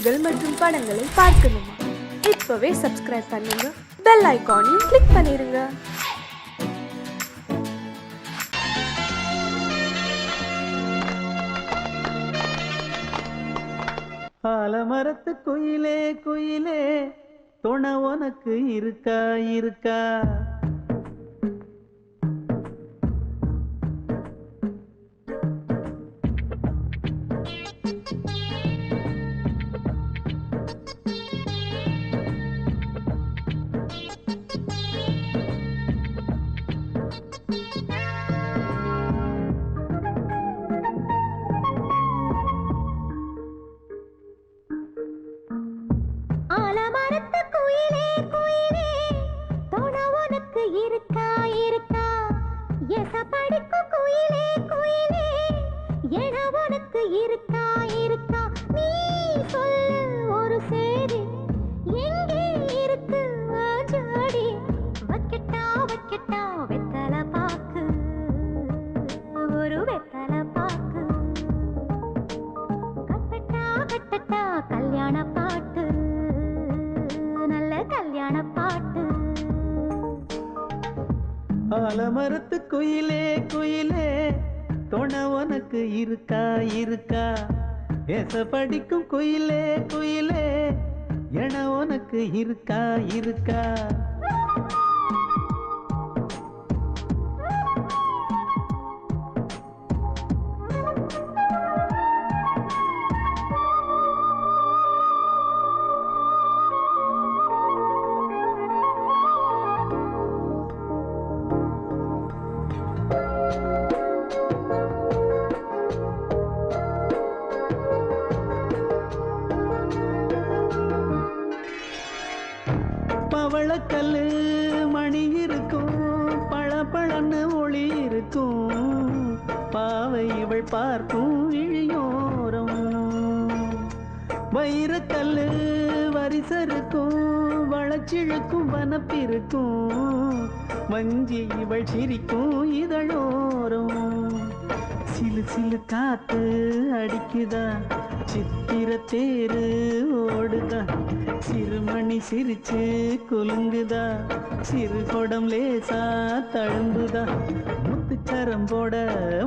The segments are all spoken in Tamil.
நிகழ்ச்சிகள் மற்றும் படங்களை பார்க்கணுமா? இப்பவே சப்ஸ்கிரைப் பண்ணுங்க, பெல் ஐகானையும் கிளிக் பண்ணிருங்க. ஆலமரத்து குயிலே குயிலே துணை உனக்கு இருக்கா இருக்கா? ஆலமரத்து குயிலே குயிலே துணை உனக்கு இருக்கா இருக்கா? எசப்படிக்கும் குயிலே குயிலே என உனக்கு இருக்கா இருக்கா? நீ சொல்லு ஒரு சேதி, எங்கே இருக்கு ஜோடி? வைக்கட்டா வைக்கட்டா வெத்தலை பாக்கு, ஒரு வெத்தலை பாக்கு. கட்டட்டா கட்டட்டா கல்யாண பாட்டு, நல்ல கல்யாண பாட்டு. ஆலமரத்து குயிலே குயிலே துணை உனக்கு இருக்கா இருக்கா? எச படிக்கும் குயிலே குயிலே என உனக்கு இருக்கா இருக்கா? பவளக்கல்லு மணி இருக்கும், பளபளன்னு ஒளி இருக்கும், பாவை இவள் பார்க்கும் இழியோரம். வைரக்கல்லு வரிசருக்கும், வளச்சிழுக்கும் வனப்பிருக்கும், வஞ்சி இவள் சிரிக்கும் இதழோரம். சிலு சிலு காத்து அடிக்குதா, சித்திர தேரு ஓடுதா, சிறுமணி சிரிச்சு குலுங்குதா, சிறு கொடம் லேசா தழும்புதா, முத்துச்சரம் போட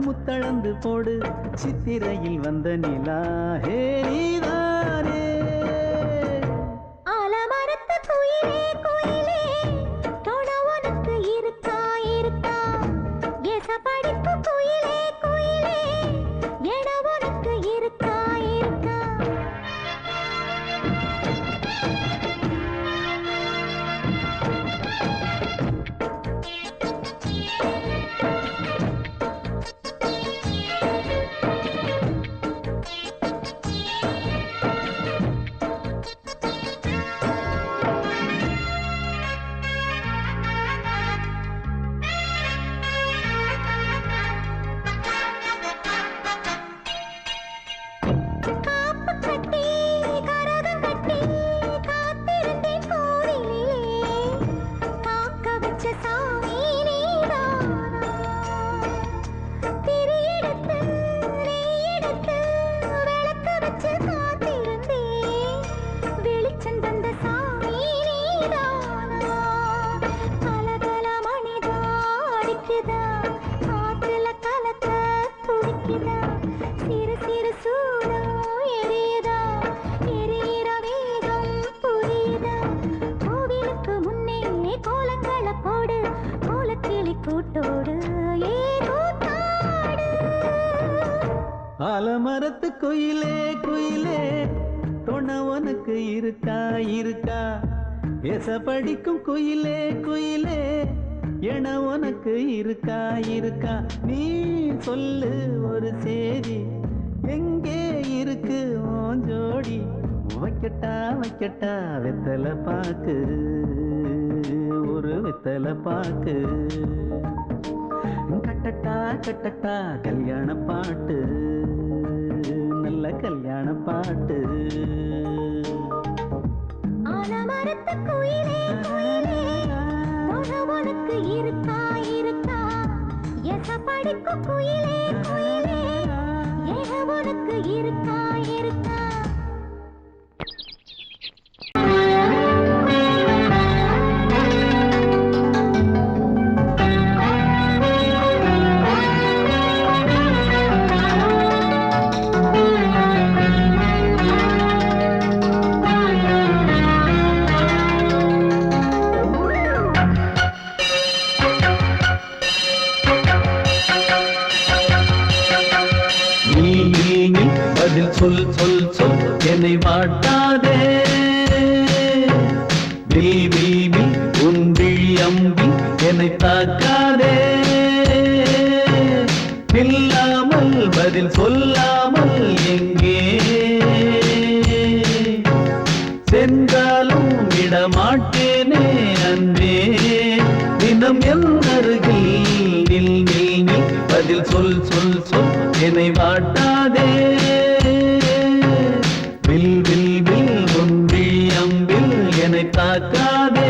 முத்தளந்து போடு, சித்திரையில் வந்த நிலா ஹே நீதானே. ஆலமரத்து குயிலே குயிலே துணை உனக்கு இருக்கா இருக்கா? எசப்படிக்கும் குயிலே குயிலே என உனக்கு இருக்கா இருக்கா? காப்பு கட்டி கரகம் கட்டி காத்திருந்தேன் கோவிலிலே, காக்க வச்ச சாமி நீதானா? திரி எடுத்து நெய் எடுத்து விளக்கு வச்சு காத்திருந்தேன், வெளிச்சம் தந்த சாமி நீதானா? கலகல மணிதா அடிக்குதா, காத்துல கலக்க துடிக்குதா, சிறு சிறு சூடம் எரியுதா, எரியிற வேகம் புரியுதா? கோவிலுக்கு முன்னே கோலங்கள போடு, கோலக்கிளி கூட்டோடு ஏதோ தாடு. ஆலமரத்து குயிலே குயிலே துணை உனக்கு இருக்கா இருக்கா? எச படிக்கும் குயிலே குயிலே என உனக்கு இருக்கா இருக்கா? நீ சொல்லு ஒரு சேதி, எங்கே இருக்கு உன் ஜோடி? வைக்கட்டா வைக்கட்டா வெத்தலை பாக்கு, ஒரு வெத்தலை பாக்கு. கட்டட்டா கட்டட்டா கல்யாண பாட்டு, நல்ல கல்யாண பாட்டு. ஆலமரத்து குயிலே குயிலே துணை உனக்கு இருக்கா இருக்கா? எசப்படிக்கும் குயிலே குயிலே என உனக்கு இருக்கா இருக்கா? சொல் சொல் சொல் என்னை வாட்டாதே வில் வில் வில் உன் விழி அம்பி என்னை தாக்காதே இல்லாமல் பதில் சொல்லாமல் எங்கே சென்றாலும் விடமாட்டேனே அன்பே தினம் என் அருகில் நில் நில் நில் பதில் சொல் சொல் சொல் என்னை வாட்டாதே வில் வில் வில் உன் விழி அம்பில் என்னை தாக்காதே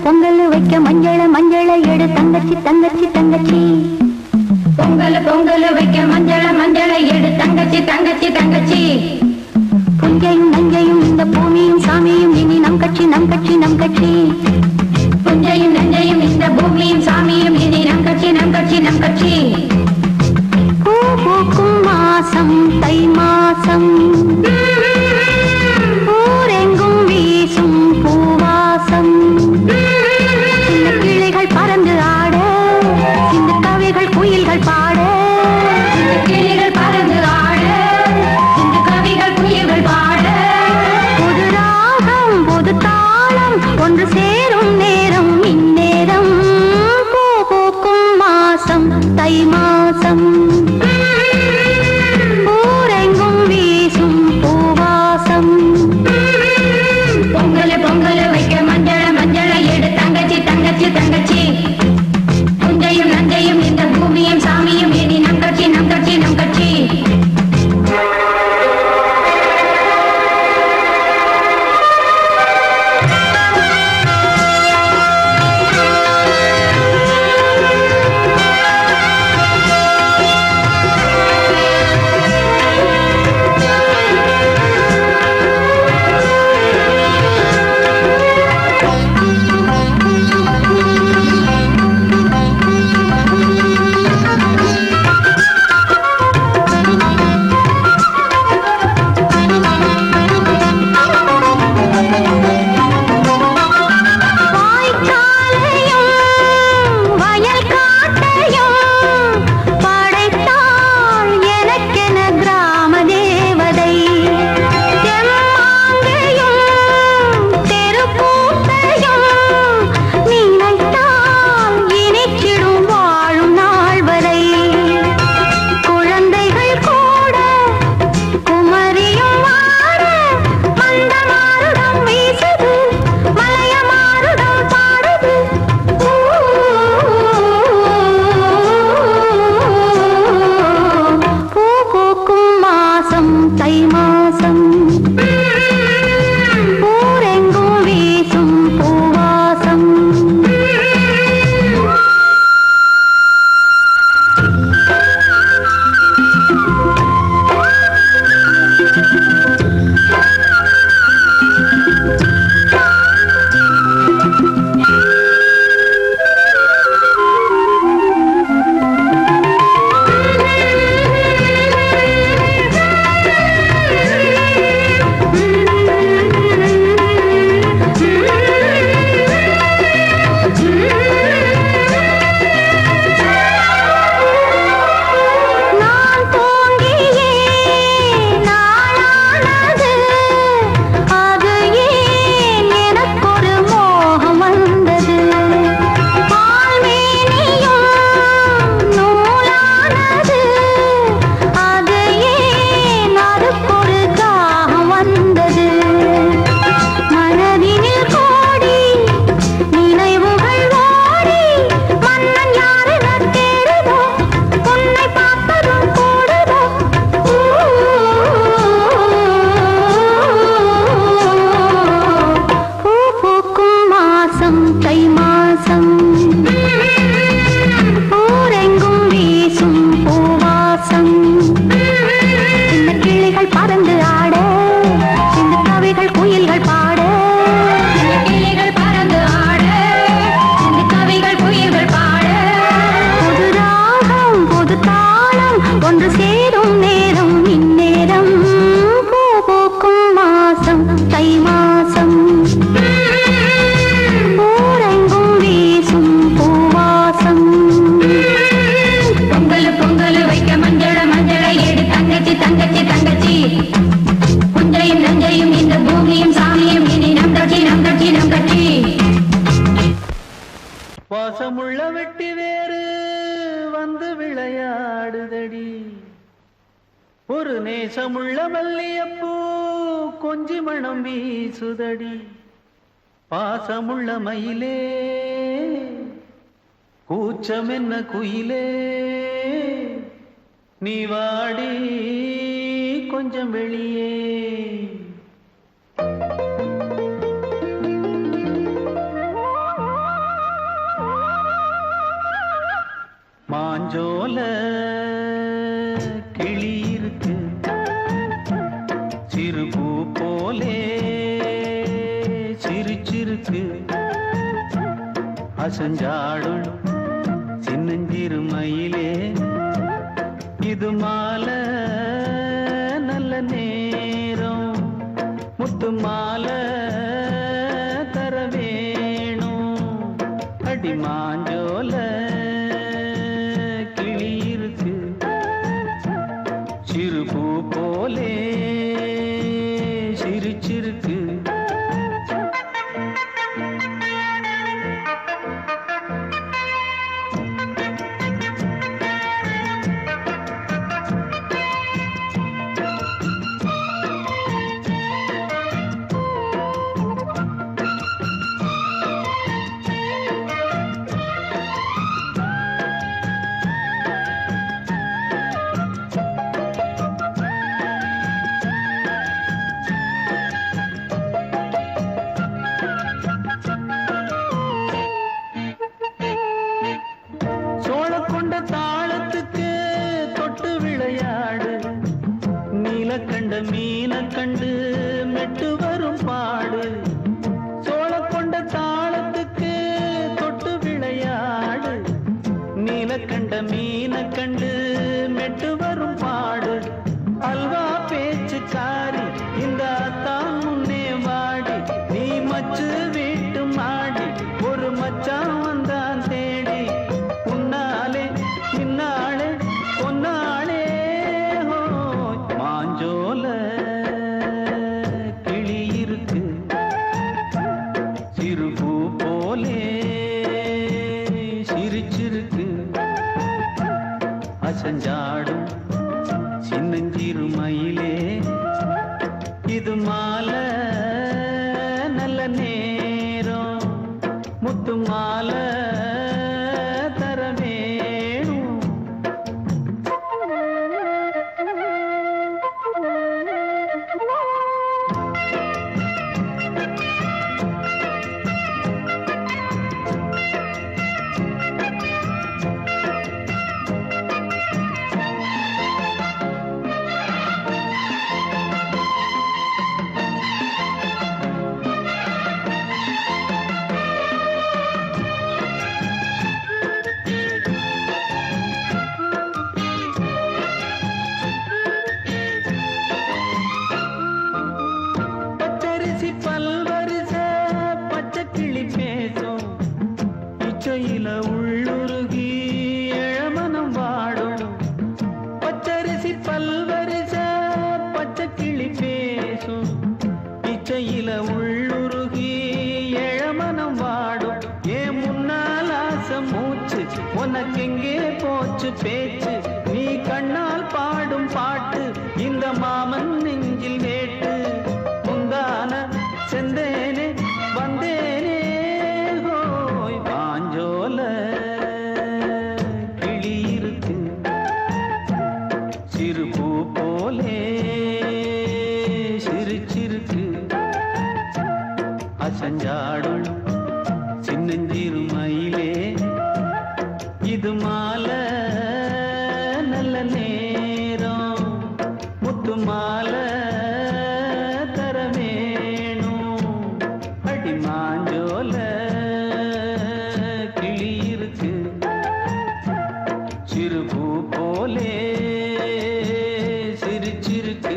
பொங்கல் வைக்க மஞ்சள மஞ்சள எடு தங்கச்சி தங்கச்சி தங்கச்சி பொங்கல் வைக்க மஞ்சள மஞ்சள எடு தங்கச்சி தங்கச்சி தங்கச்சி புஞ்சையும் நஞ்சையும் இந்த பூமியும் சாமியும் இனி நம் கட்சி நம் கட்சி நம் கட்சி புஞ்சையும் நஞ்சையும் இந்த பூமியும் சாமியும் இனி நம் கட்சி நம் கட்சி நம் கட்சி பூ பூக்கும் மாசம் தை மாசம் ஊரெங்கும் வீசும் பூவாசம் சின்ன கிளைகள் பறந்து ஆட சின்ன கவிகள் குயில்கள் பாட கிளைகள் பறந்து ஆட சின்ன கவிகள் குயில்கள் பாட புது ராகம் புது தாளம் ஒன்று சேரும் நேரம் இந்நேரம் வெட்டி வேறு வந்து விளையாடுதடி ஒரு நேசமுள்ள மல்லியப்பூ கொஞ்சி மணம் வீசுதடி பாசமுள்ள மயிலே கூச்சம் என்ன குயிலே நீ வாடி கொஞ்சம் வெளியே மாஞ்சோல கிளி இருக்கு சிறுபூ போலே சிரிச்சிருக்கு அசஞ்சாடும் சின்னஞ்சிறு மயிலே இது மாலை நல்ல நேரம் முத்து மாலை தர வேணும் அடி மாஞ்சோல கிளி இருக்கு சிறுபூ போலே சிரிச்சிருக்கு கண்ட மீன கண்டு மெட்டு வரும் பாடு சோழ கொண்ட தாளத்துக்கு தொட்டு விளையாடு நீல கண்ட மீன கண்டு மெட்டு வரும் பாடு அல்வா பேச்சுக்காரி இந்த தான் முன்னே வாடி நீ மச்சு வீட்டு மாடி ஒரு மச்சான் வந்தான் தேடி உன்னாலே பின்னாலே பொன்னாளே மாஞ்சோல கிளி இருக்கு சிறுபூ போலே சிரிச்சிருக்கு அசஞ்சாடும் சின்னஞ்சிறு மயிலே இது மாலை நல்ல நேரம் முத்து மாலை தர வேணும் பச்சரிசி பல்வரிச பச்சை கிளி பேசும் இச்சையில உள்ளுருகி இளமனம் வாடும் பச்சரிசி பல்வரிச பச்சை கிளி பேசும் இச்சையில உள்ளுருகி இளமனம் வாடும் ஏன் முன்னால் ஆசை மூச்சு உனக்கெங்கே போச்சு பேச்சு நீ கண்ணால் பாடும் பாட்டு இந்த மாமன் நெஞ்சில் வேட்டு முந்தான செந்தேனே வந்தேனே ஹோய் பாஞ்சோல கிளி இருக்கு சிறுபூ போலே சிரிச்சிருக்கு அசஞ்சாடும் சின்னஞ்சிறு மயிலே இது மாலை நல்ல நேரம் முத்து மாலை தர வேணும் அடி மாஞ்சோல கிளி இருக்கு சிறுபூ போலே சிரிச்சிருக்கு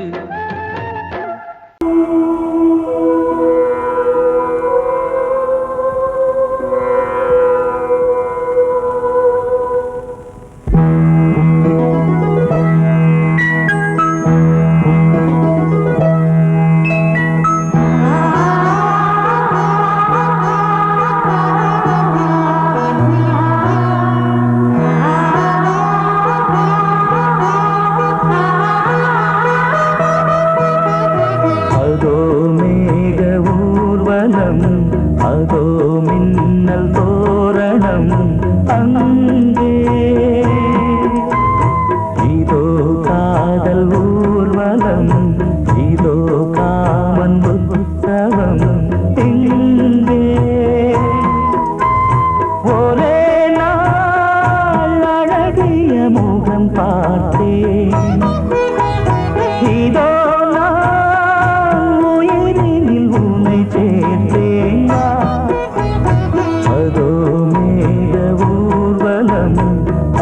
முகம் பார்த்தேன். இதோ நான் உயிரினில் உன்னை சேர்த்தேன். அதோ மேக ஊர்வலம்,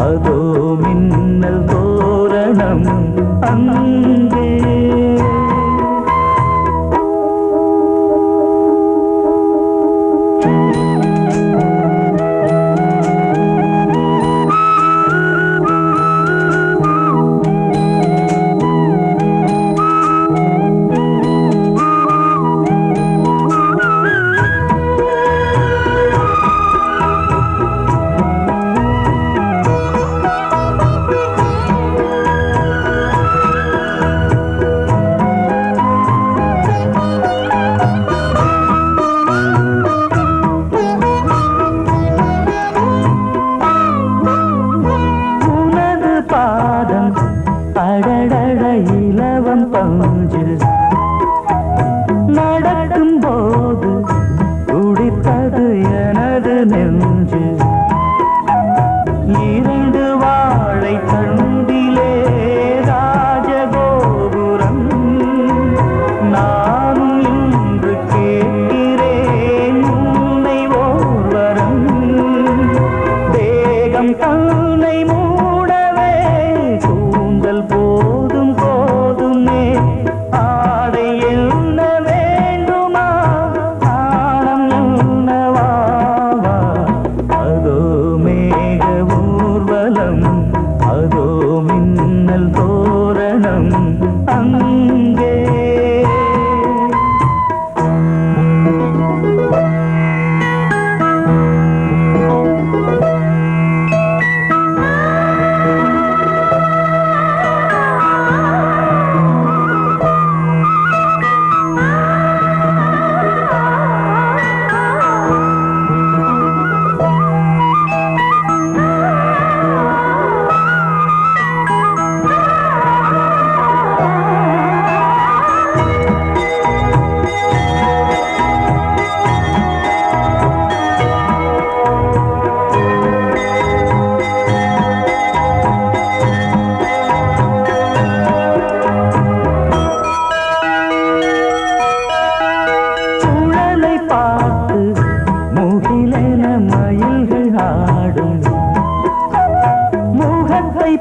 அதோ மின்னல் தோரணம் அங்கே. அடடட இலவம் பஞ்சு நடக்கும் போது துடித்தது எனது நெஞ்சு. இரண்டு வாழை தண்டிலே ராஜகோபுரம். நானும் இன்று கேட்கிறேன் உன்னை ஓர்வரம். தேகம் தன்னை மூடவே கூந்தல் போதும் போதுமே. ஆடை என்ன வேண்டுமா, ஆடம் என்னவா? அதோ மேக ஊர்வலம், அதோ மின்னல் தோரணம் அங்கே.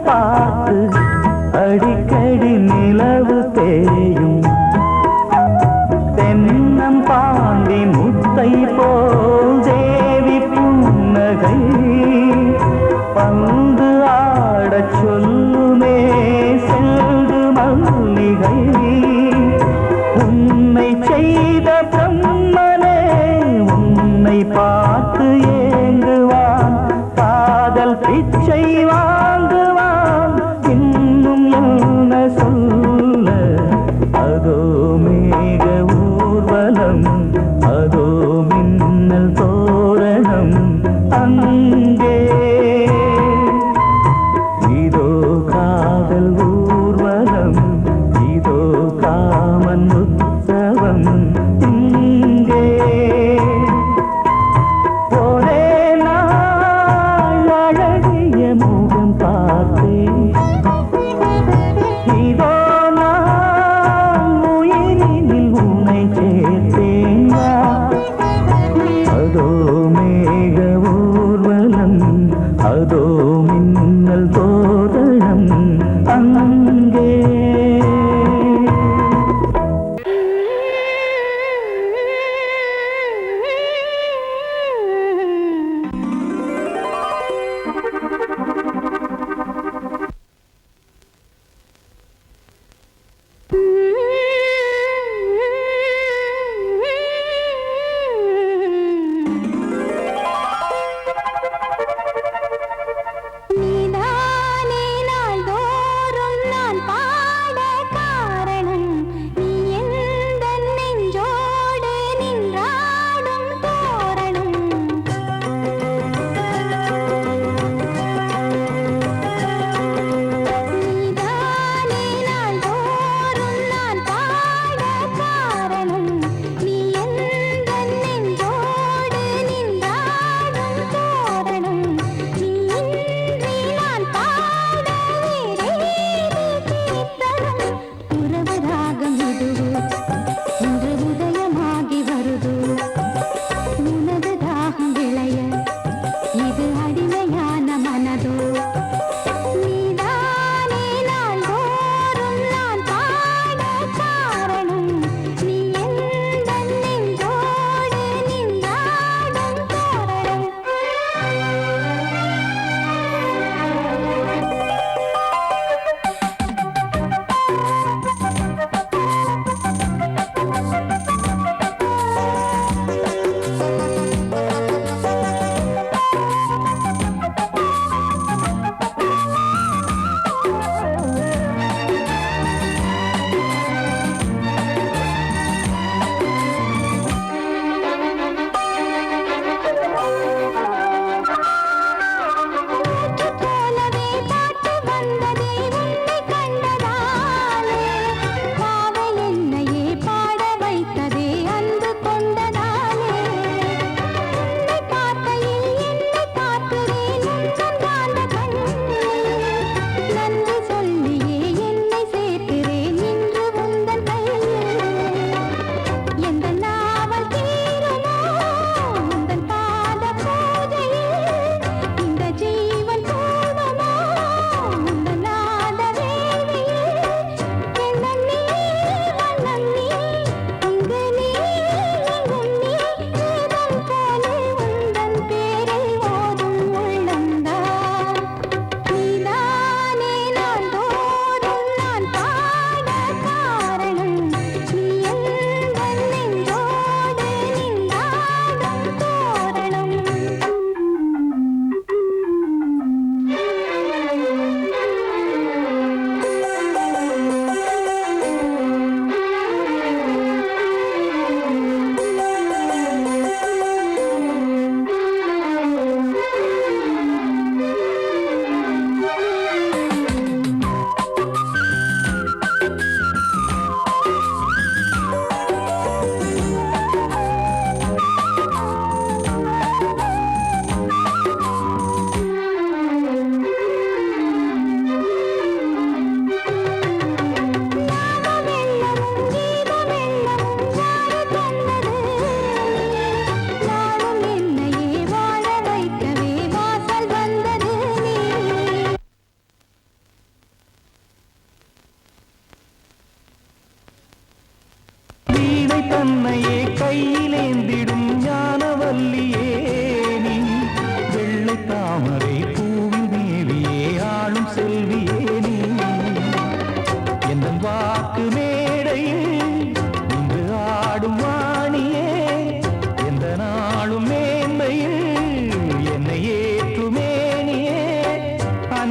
பார்த்து அடிக்கடி நிலவு தேயும். தென்னம் பாண்டி முத்தை போல் தேவி புன்னகை. பந்து ஆடச் சொல்லுமே செல்து மல்லிகை. உன்னை செய்த பிரம்மனே உன்னை பார்த்து ஏங்குவான். காதல் பிச்சை வாங்குவான். இன்னும் என்ன சொல்ல? அதோ மேக ஊர்வலம், அதோ மின்னல் தோரணம் அங்கே. இதோ காதல் ஊர்வலம், இதோ காமன் உற்சவம் இங்கே. ஒரே நாள் அழகிய முகம் பார்த்தேன். இதோ நான் உயிரினில் உன்னை சேர்த்தேன். அதோ மேக ஊர்வலம், அதோ மின்னல் தோரணம் அங்கே. நீதானே நாள்தோறும்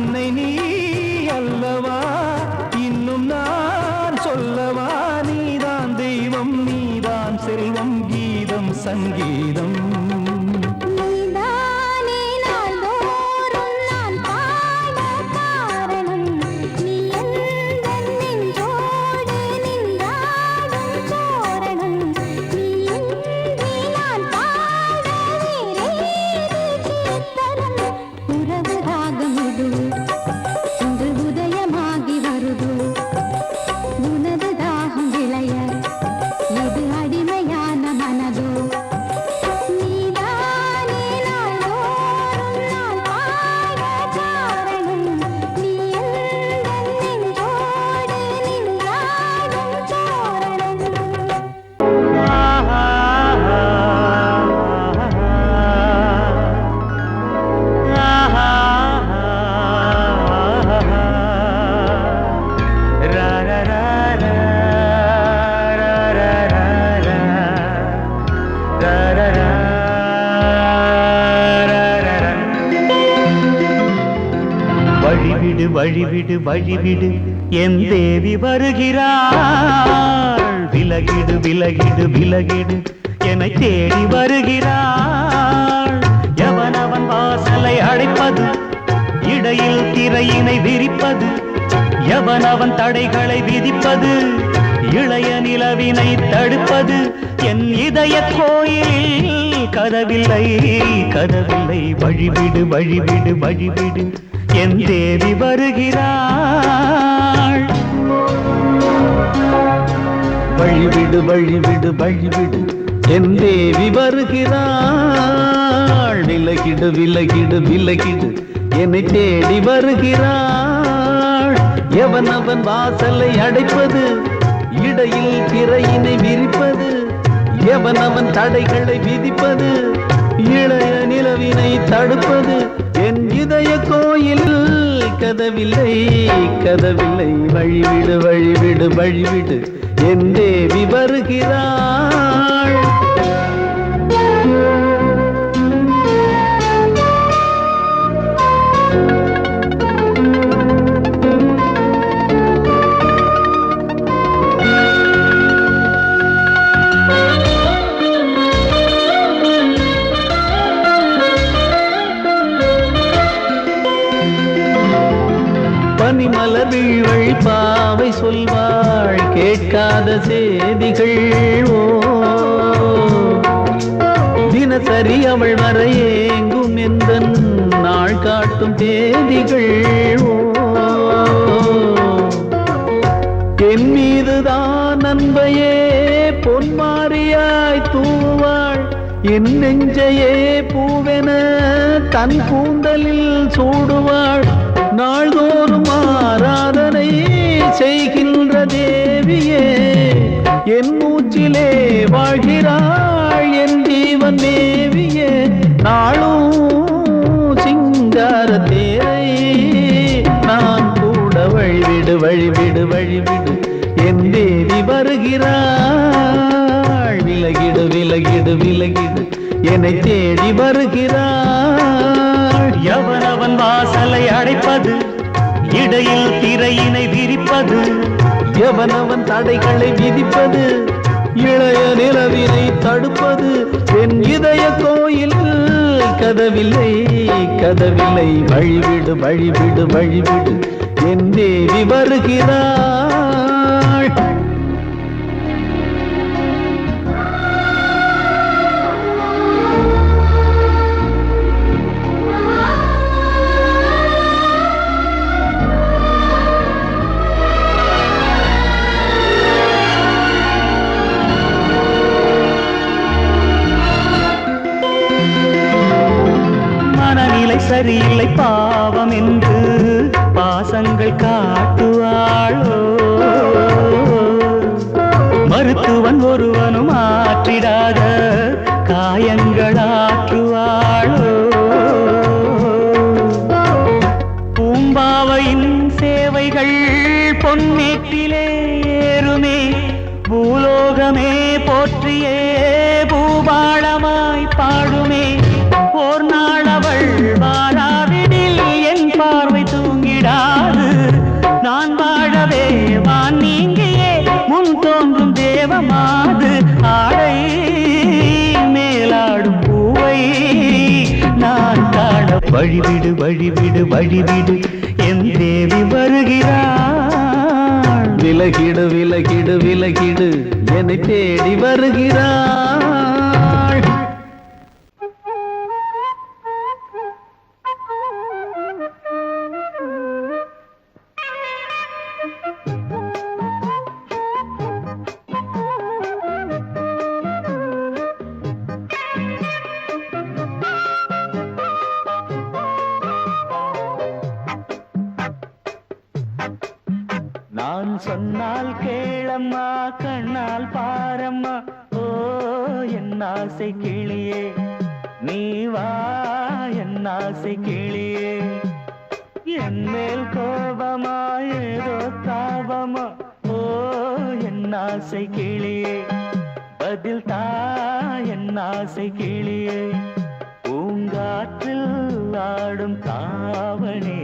அன்னை நீ அல்லவா, இன்னும் நான் சொல்லவா, நீதான் தெய்வம் நீதான் செல்வம் கீதம் சங்கீதம். வழிவிடு வழிவிடு வழிவிடு என் தேவி வருகிறாள். விலகிடு விலகிடு விலகிடு என்னை தேடி வருகிறாள். எவனவன் வாசலை அடைப்பது, இடையில் திரையினை விரிப்பது, எவனவன் தடைகளை விதிப்பது, இளைய நிலவினை தடுப்பது, என் இதய கோயிலில் கதவில்லை கதவில்லை. வழிவிடு வழிவிடு வழிவிடு என் தேவி வருகிறாள். வழிவிடு வழிவிடு வழிவிடு என் தேவி வருகிறாள். விலகிடு விலகிடு விலகிடு என்னை தேடி வருகிறாள். எவனவன் வாசலை அடைப்பது, இடையில் திரையினை விரிப்பது, எவனவன் தடைகளை விதிப்பது, இளைய நிலவினை தடுப்பது, என் இதய கோயில் கதவில்லை கதவில்லை. வழிவிடு வழிவிடு வழிவிடு என் தேவி வருகிறாள். பனிமலர் வீழ்வழி பாவை சொல்வாள் கேட்காத செய்திகள். ஓ தினசரி அவள் வர ஏங்கும் எந்த நாள் காட்டும் தேதிகள். ஓ என் மீதுதான் அன்பையே பொன்மாரியாய் தூவாள். என் நெஞ்சையே பூவென தன் கூந்தலில் சூடுவாள். நாள்தோறும் ஆராதனை செய்கின்ற தேவியே, என் மூச்சிலே வாழ்கிறாள் என் ஜீவன் தேவியே. நாளும் சிங்கார தேரை நான் கூட வழிவிடு வழிவிடு வழிவிடு என் தேவி வருகிறாள். விலகிடு விலகிடு விலகிடு என்னை தேடி வருகிறாள். எவனவன் வாசலை அடைப்பது, இடையில் திரையினை விரிப்பது, எவனவன் தடைகளை விதிப்பது, இளைய நிலவினை தடுப்பது, என் இதய கோயில் கதவில்லை கதவில்லை. வழிவிடு வழிவிடு வழிவிடு என் தேவி வருகிறாள். சரியில்லை பாவம் என்று பாசங்கள் காட்டுவாளோ. மருத்துவன் ஒருவனும் ஆற்றிடாத காயங்களாற்றுவாளோ. பூம்பாவையின் சேவைகள் பொன்னேற்றிலே ஏறுமே, பூலோகமே போற்றியே பூபாளமாய் பாடுமே. ஓர் நாள் அவள் வாராவிடில் என் பார்வை தூங்கி வழிவிடு வழிவிடு வழிவிடு என் தேவி வருகிறாள். விலகிடு விலகிடு விலகிடு என்னை தேடி வருகிறாள். நான் சொன்னால் கேளம்மா கண்ணால் பாரம்மா. ஓ என் ஆசை கிளியே நீ வா என் ஆசை கிளியே. என் மேல் கோபமா ஏதோ தாபமா. ஓ என் ஆசை கிளியே பதில் தா என் ஆசை கிளியே. பூங்காற்றில் ஆடும் தாவணி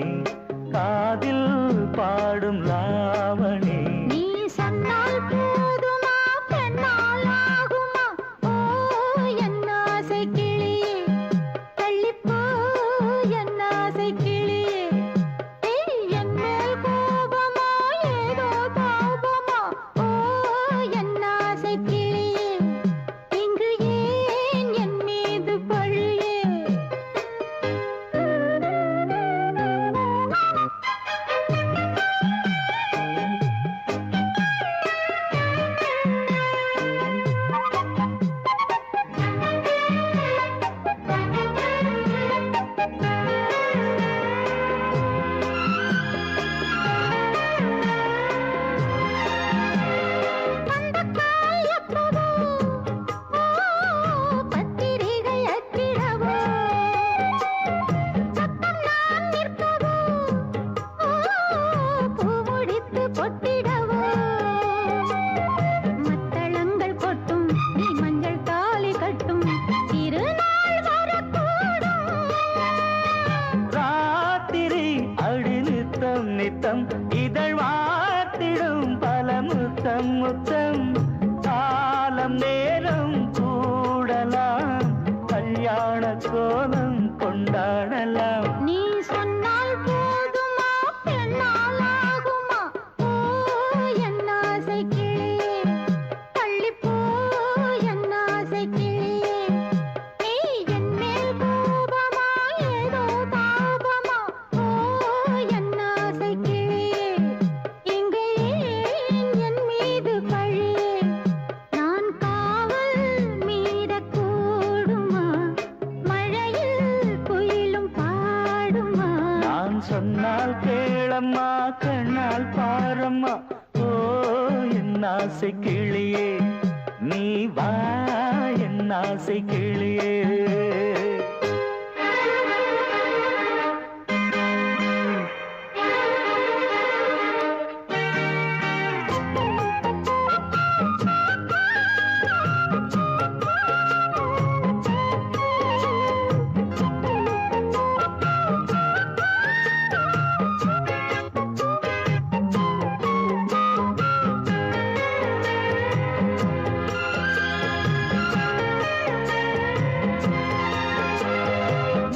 காதில் பாடும் லாவணி. நீ சொன்னால் போதுமா பெண்ணால் ஆகுமா. ஓ என் ஆசை கிளியே தள்ளிப்போ என் ஆசை கிளியே. என் மேல் கோபமா ஏதோ தாபமா. ஓ என் ஆசை கிளியே இங்கு ஏன் என் மீது பழியே. நித்தம் இதழ் வாத்திடும் பல முத்தம் முத்தம். காலம் நேரம் கூடலாம் கல்யாண கோலம் கொண்டாடலாம். நீ சொன்னால் போதுமா பெண்ணால் ஆகுமா. ஓ என் ஆசை கிளியே தள்ளிப்போ என் ஆசை கிளியே. நீ என் மேல் கோபமா ஏதோ தாபமா. ஓ என் ஆசை கிளியே இங்கே ஏன் என் மீது பழியே. நான் காவல் மீறக்கூடுமா மழையில் குயிலும் பாடுமா. நான் சொன்னால் கேளம்மா கண்ணால் பாரம்மா. ஓ என் ஆசை கிளியே நீ வா என் ஆசை கிளியே.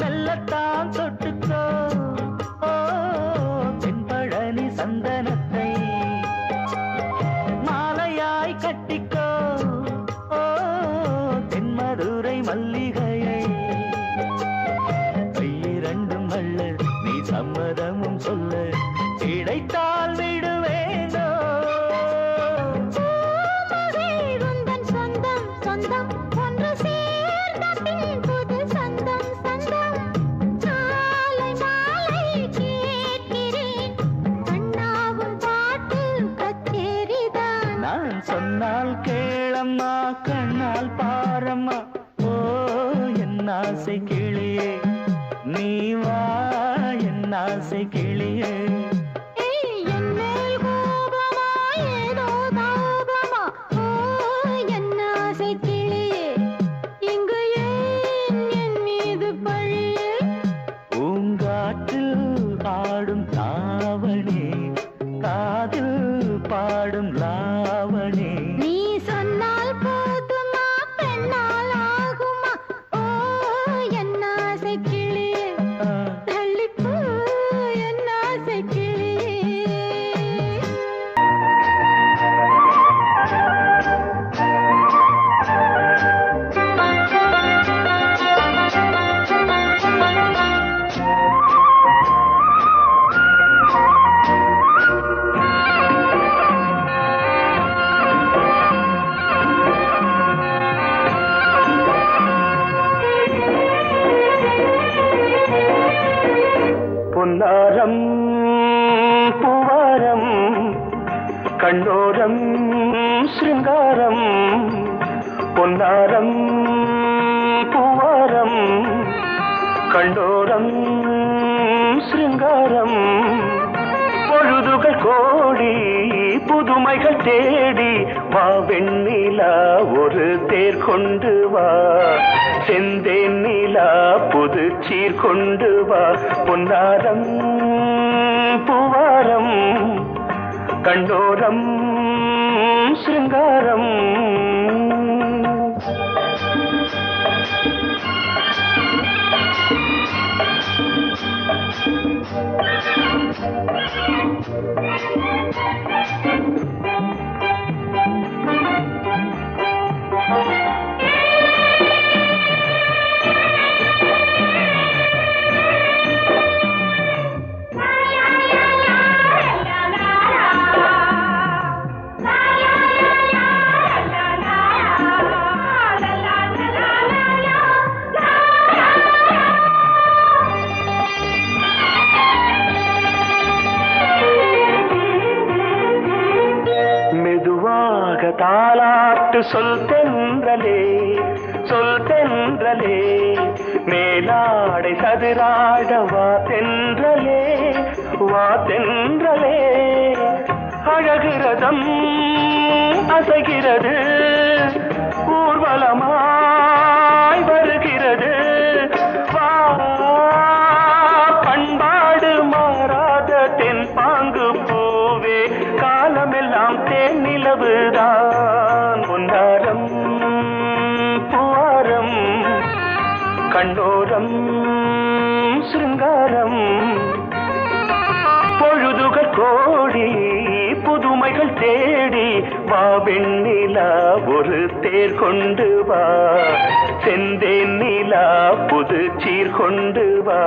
மெல்லத்தான் தொட்டுக்கோ ஓ தென்பழனி சந்தனத்தை. மாலையாய் கட்டிக்கோ ஓ தென்மதுரை மல்லிகையை. கையிரண்டும் அள்ள நீ சம்மதமும் சொல்ல கிடைத்தால் விடுவேனோ. உந்தன் சொந்தம் சொந்தம் ஒன்று சேர்ந்த பின் புது சொந்தம் சொந்தம். காலை மாலை கேட்கிறேன் கண்ணாவும் பாட்டு கச்சேரிதான். நான் சொன்னால் கேளம்மா கண்ணால் பாரம்மா. ஓ என் ஆசை கிளியே நீ வா என் ஆசை கிளியே. என் மேல் கோபமா ஏதோ தாபமா. ஓ என் ஆசை கிளியே இங்கு ஏன் என் மீது பழியே. பூங்காற்றில் ஆடும் தாவணி காதில் பாடும் லாவணி. நீ சொன்னால் போதுமா பெண்ணால் ஆகுமா. ஓ என் ஆசை கிளியே பூவாரம் கண்ணோரம் சிருங்காரம் பொன்னாரம் பூவாரம் கண்ணோரம் சிருங்காரம் பொழுதுகள் கோடி புதுமைகள் தேடி வா வெண்ணிலா ஒரு தேர் கொண்டு வா செந்தேன் நிலா புது சீர் கொண்டு வா பொன்னாரம் பூவாரம் கண்ணோரம் சிருங்காரம் தாலாட்டு சொல் தென்றலே மேலாடை சதுராட வா தென்றலே அழகிறதம் அசைகிறது ஊர்வலமாய் வருகிறது வா பண்பாடு மாறாத தென் பாங்கு பூவே காலமெல்லாம் தேன் நிலவுதான் பொன்னாரம் பூவாரம் கண்ணோரம் சிருங்காரம் பொழுதுகள் கோடி புதுமைகள் தேடி வா வெண்ணிலா ஒரு தேர் கொண்டு வா செந்தேன் நிலா புது சீர் கொண்டு வா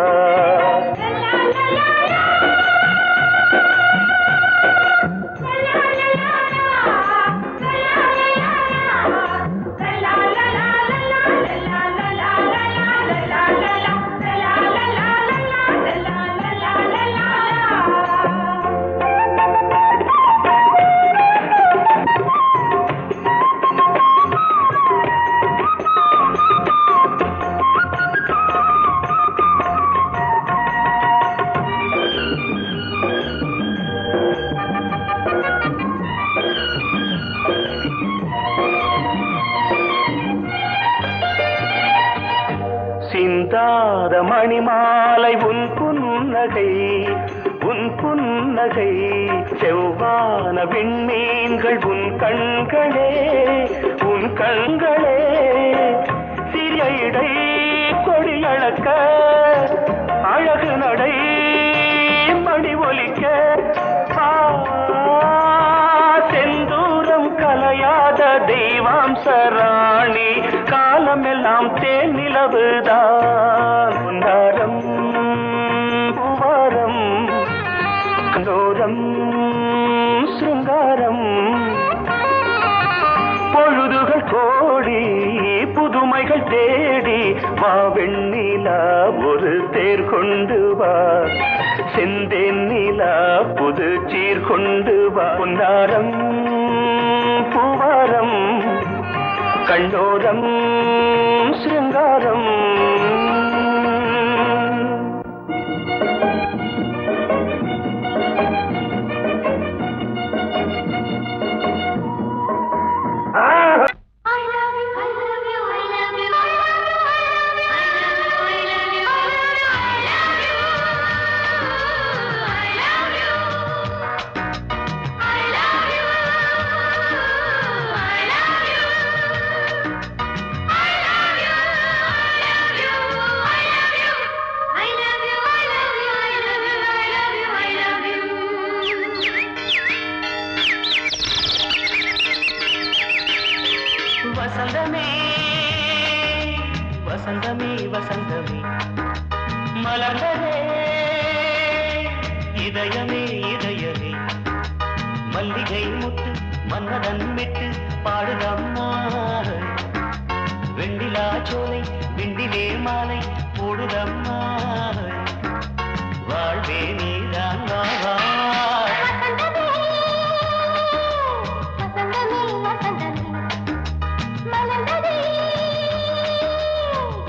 சிந்தாத மணிமாலை உன் புன்னகை செவ்வான விண்மீன்கள் உன் கண்களே சிறிய இடை கொடியளக்க அழகு நடை மணி ஒலிக்க செந்தூரம் கலையாத தெய்வாம்சராணி காலமெல்லாம் தேன் நிலவுதான் பொன்னாரம் பூவாரம் கண்ணோரம் சிருங்காரம் பொழுதுகள் கோடி புதுமைகள் தேடி வா வெண்ணிலா ஒரு தேர் கொண்டு வா செந்தேன் நிலா புது சீர் கொண்டு வா பொன்னாரம் பூவாரம் கண்ணோரம் சிருங்காரம் வசந்தமே மலர்ந்ததே இதயமே மல்லிகை முட்டு மன்னதன் விட்டு பாடுதம்மா வெண்ணிலா சோலை விண்டிலே மாலை போடுதம்மா வாழ்வே நீதான் வா வா. வசந்தமே வசந்தமே வசந்தமே மலர்ந்ததே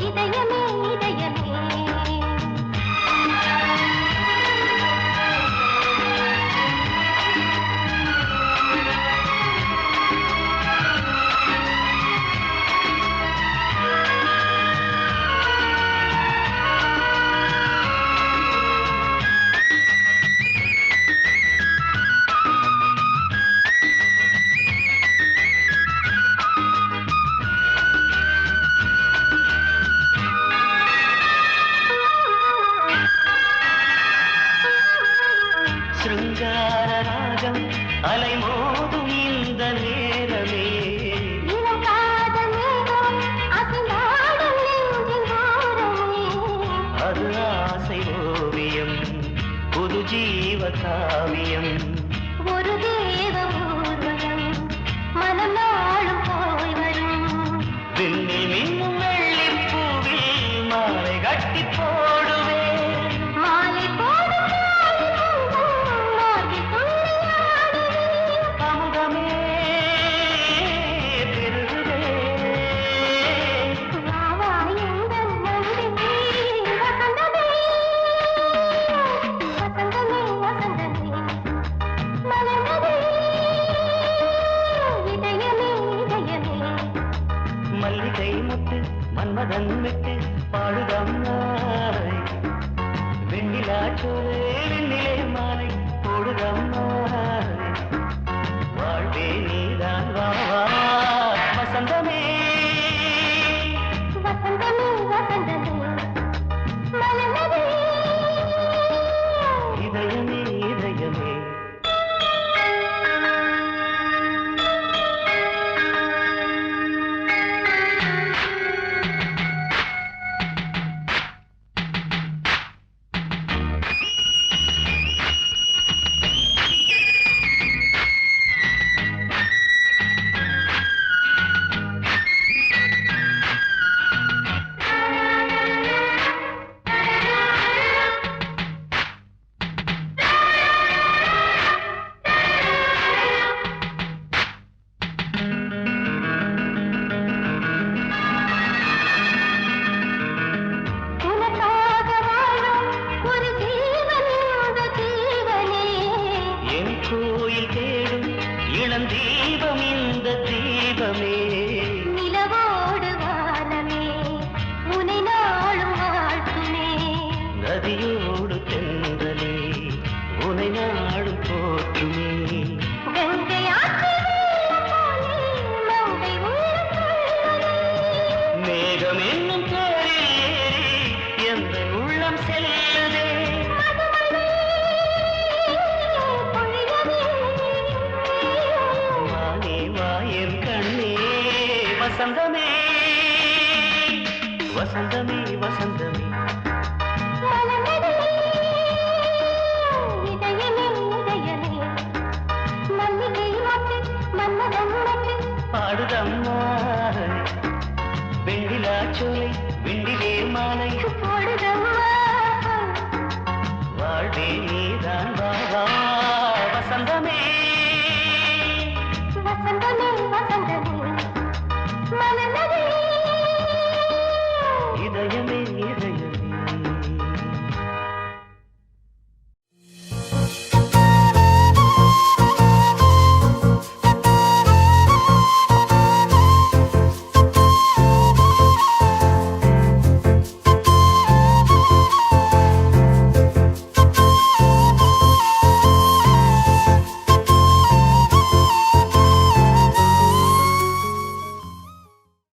இதயமே இதயமே. சிருங்கார ராகம் அலைமோதும் இந்த நேரமே இளம் காதல் மேகம் அசைந்தாடும் நெஞ்சின் ஓரமே. அது ஆசை ஓவியம் புது ஜீவ காவியம். ஒரு தேவ ஊர்வலம் மனம் நாளும் போய் வரும். விண்ணில் மின்னும் வெள்ளிப் பூவில் மாலை கட்டி போடுவேன். மாலை போடும் மார்கழி துள்ளியாடுவேன். அமுதமே பெருகுதே. வா வா எங்கள் நந்தினி வசந்தமே வசந்தமே வசந்தமே மலர்ந்ததே இதயமே இதயமே. மல்லிகை முத்து மன்மதன் விட்டு பாடுதம்மாய். வெண்ணிலா சோலை வெண்ணிலே மாலை போடுதம்மாய். வாழ்வே நீதான் வா வா. வசந்தமே வசந்தமே வசந்தமே மலர்ந்ததே இதயமே இதயமே. உனக்காக வாழும் ஒரு ஜீவன் இந்த ஜீவனே. என் கோயில் தேடும் இளம் தீபம் இந்த தீபமே. நிலவோடு வானமே உனை நாளும் வாழ்த்துமே. நதியோடு தென்றலே உனை நாடும் போற்றுமே. கங்கை ஆற்று வெள்ளம் போலே மங்கை உள்ளம் கொள்ளுமே. மேகம் என்னும் தேரில் ஏறி எந்த உள்ளம் செல்லுதே. மதுமலை பொழியவே. வானே வாயன் கண்ணே வசந்தமே வசந்தமே வசந்தமே. மலர்ந்ததே இதயமே இதயமே. மல்லிகை மொட்டு மன்மதன் மொட்டு பாடுதம்மாய். வெண்ணிலா சோலை வெண்ணிலே மாலை போடுதம்மா. வாழ்வே நீதான் வா